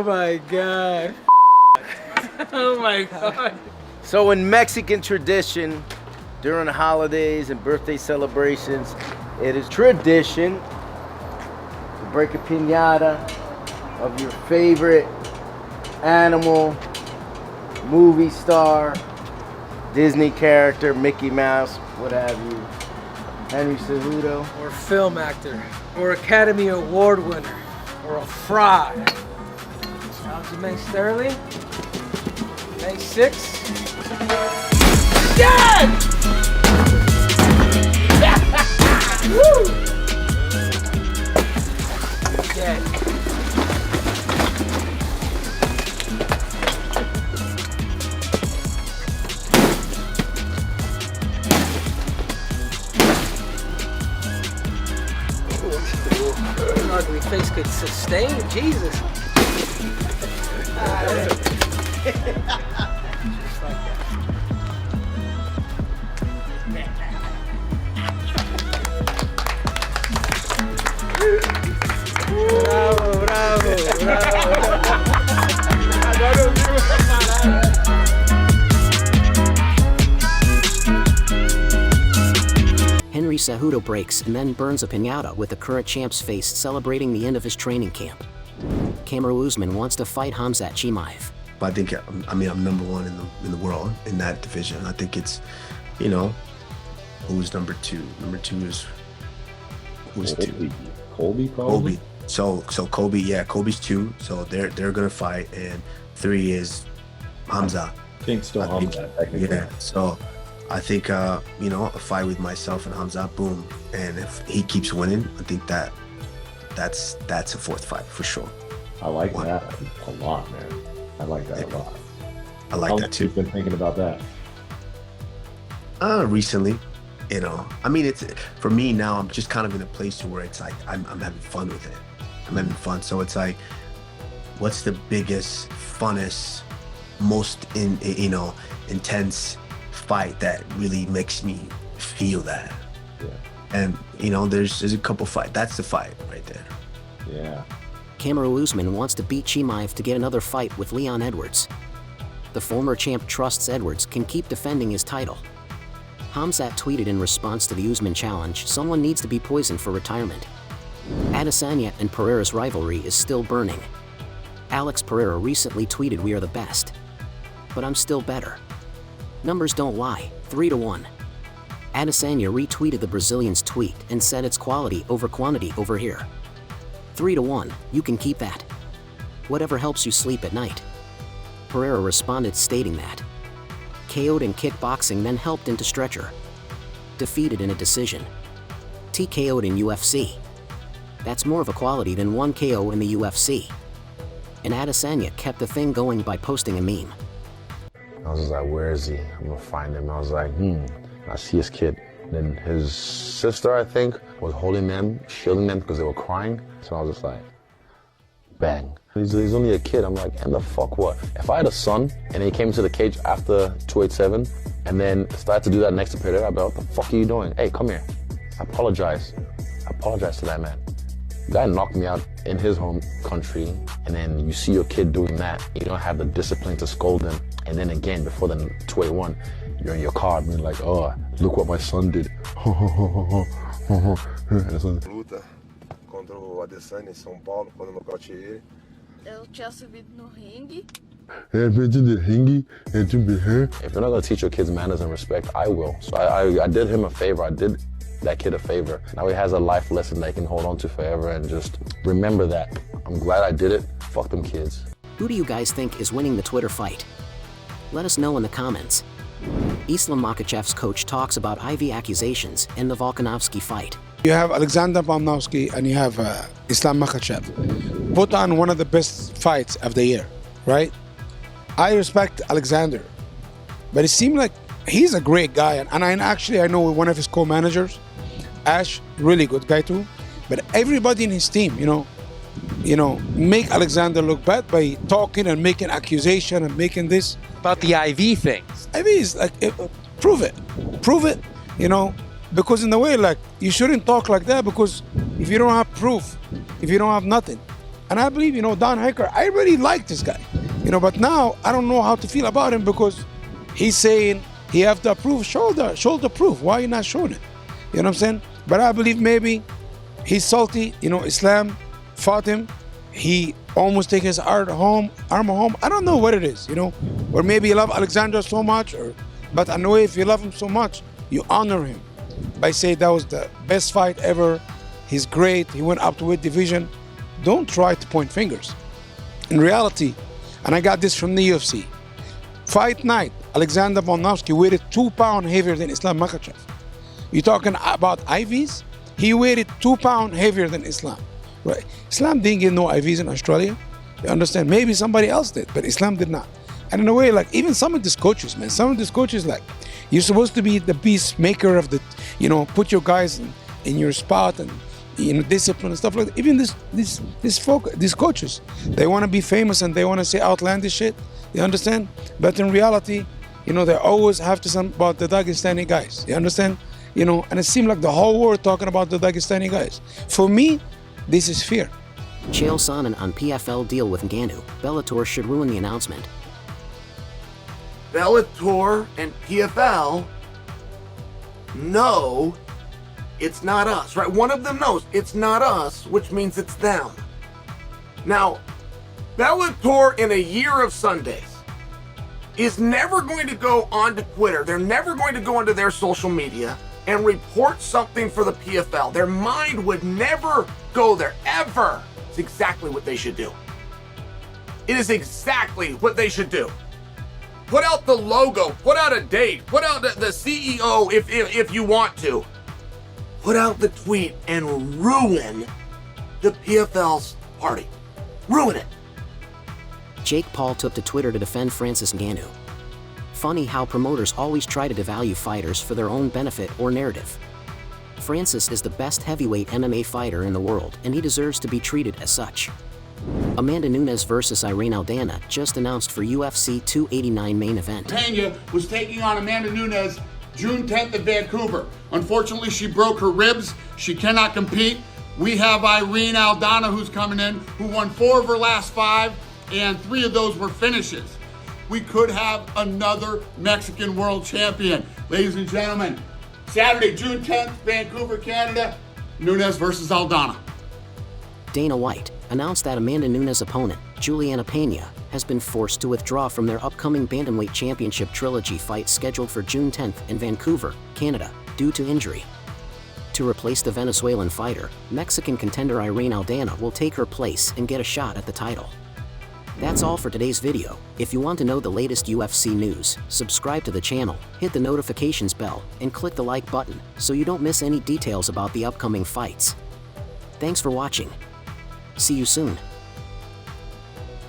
Oh my God. Oh my God. So in Mexican tradition, during the holidays and birthday celebrations, it is tradition to break a piñata of your favorite animal, movie star, Disney character, Mickey Mouse, what have you, Henry Cejudo. Or film actor, or Academy Award winner, or a fraud. Aljamain Sterling, May 6th. Dead! Woo! Dead. An ugly face could sustain, Jesus. Just like that. Bravo, bravo, Henry Cejudo breaks and then burns a piñata with the current champ's face, celebrating the end of his training camp. Kamaru Usman wants to fight Khamzat Chimaev. I think, I'm number one in the world in that division. I think it's, you know, who's number two? Number two is who's two? Colby, probably. So Colby, yeah, Colby's two. So they're gonna fight, and three is Khamzat. I think still Khamzat, technically. Yeah. So I think you know, a fight with myself and Khamzat, boom. And if he keeps winning, I think that's a fourth fight for sure. I like that a lot, man. I like that a lot. I like that too. You've been thinking about that? Recently, you know. I mean, it's for me now. I'm just kind of in a place where it's like I'm having fun with it. I'm having fun. So it's like, what's the biggest, funnest, most intense fight that really makes me feel that? Yeah. And you know, there's a couple fights. That's the fight right there. Yeah. Kamaru Usman wants to beat Chimaev to get another fight with Leon Edwards. The former champ trusts Edwards can keep defending his title. Khamzat tweeted in response to the Usman challenge, "Someone needs to be poisoned for retirement." Adesanya and Pereira's rivalry is still burning. Alex Pereira recently tweeted, "We are the best. But I'm still better." Numbers don't lie, 3-1. Adesanya retweeted the Brazilian's tweet and said it's quality over quantity over here. 3-1, you can keep that. Whatever helps you sleep at night. Pereira responded stating that. KO'd in kickboxing, then helped into stretcher. Defeated in a decision. TKO'd in UFC. That's more of a quality than one KO in the UFC. And Adesanya kept the thing going by posting a meme. I was just like, where is he? I'm gonna find him. I was like, I see his kid. Then his sister, I think, was holding them, shielding them because they were crying. So I was just like, bang. He's only a kid. I'm like, and the fuck what? If I had a son and he came to the cage after 287 and then started to do that next to Pereira, I'd be like, what the fuck are you doing? Hey, come here. I apologize. I apologize to that man. The guy knocked me out in his home country, and then you see your kid doing that. You don't have the discipline to scold him. And then again, before the 281, you're in your car being like, oh, look what my son did. Luta contra o Adesanya em São Paulo, quando eu nocauteei ele. Eu tinha subido no ringue. If you're not gonna teach your kids manners and respect, I will. So I did him a favor. I did that kid a favor. Now he has a life lesson that he can hold on to forever, and just remember that. I'm glad I did it. Fuck them kids. Who do you guys think is winning the Twitter fight? Let us know in the comments. Islam Makhachev's coach talks about IV accusations in the Volkanovski fight. You have Alexander Volkanovski and you have Islam Makhachev. Put on one of the best fights of the year, right? I respect Alexander, but it seemed like he's a great guy. And I know one of his co-managers, Ash, really good guy too. But everybody in his team, make Alexander look bad by talking and making accusation and making this. About the IV things. IV is like, prove it, because in the way, like, you shouldn't talk like that, because if you don't have proof, if you don't have nothing, And I believe, Don Hicker, I really like this guy. But now I don't know how to feel about him because he's saying he have to approve, shoulder proof. Why are you not showing it? You know what I'm saying? But I believe maybe he's salty. Islam fought him. He almost take his armor home. I don't know what it is, Or maybe you love Alexander so much, but I know if you love him so much, you honor him by saying that was the best fight ever. He's great. He went up to weight division. Don't try to point fingers. In reality, and I got this from the UFC, fight night, Alexander Volkanovski weighted 2 pounds heavier than Islam Makhachev. You're talking about IVs? He weighted 2 pounds heavier than Islam. Right? Islam didn't get no IVs in Australia. You understand? Maybe somebody else did, but Islam did not. And in a way, like even some of these coaches, man, you're supposed to be the peacemaker of the, put your guys in your spot and discipline and stuff like that. Even these coaches, they want to be famous and they want to say outlandish shit. You understand? But in reality, they always have to say about the Dagestani guys. You understand? And it seemed like the whole world talking about the Dagestani guys. For me, this is fear. Chael Sonnen on PFL deal with Ngannou. Bellator should ruin the announcement. Bellator and PFL know it's not us, right? One of them knows it's not us, which means it's them. Now, Bellator in a year of Sundays is never going to go onto Twitter. They're never going to go onto their social media and report something for the PFL. Their mind would never go there, ever. It's exactly what they should do. It is exactly what they should do. Put out the logo, put out a date, put out the CEO if you want to. Put out the tweet and ruin the PFL's party. Ruin it. Jake Paul took to Twitter to defend Francis Ngannou. Funny how promoters always try to devalue fighters for their own benefit or narrative. Francis is the best heavyweight MMA fighter in the world, and he deserves to be treated as such. Amada Nunez versus Irene Aldana just announced for UFC 289 main event. Pena was taking on Amada Nunez June 10th in Vancouver. Unfortunately, she broke her ribs. She cannot compete. We have Irene Aldana who's coming in, who won 4 of her last 5, and 3 of those were finishes. We could have another Mexican world champion. Ladies and gentlemen, Saturday, June 10th, Vancouver, Canada, Nunes versus Aldana. Dana White announced that Amada Nunez' opponent, Juliana Pena, has been forced to withdraw from their upcoming Bantamweight Championship Trilogy fight scheduled for June 10th in Vancouver, Canada, due to injury. To replace the Venezuelan fighter, Mexican contender Irene Aldana will take her place and get a shot at the title. That's all for today's video. If you want to know the latest UFC news, subscribe to the channel, hit the notifications bell, and click the like button so you don't miss any details about the upcoming fights. Thanks for watching. See you soon.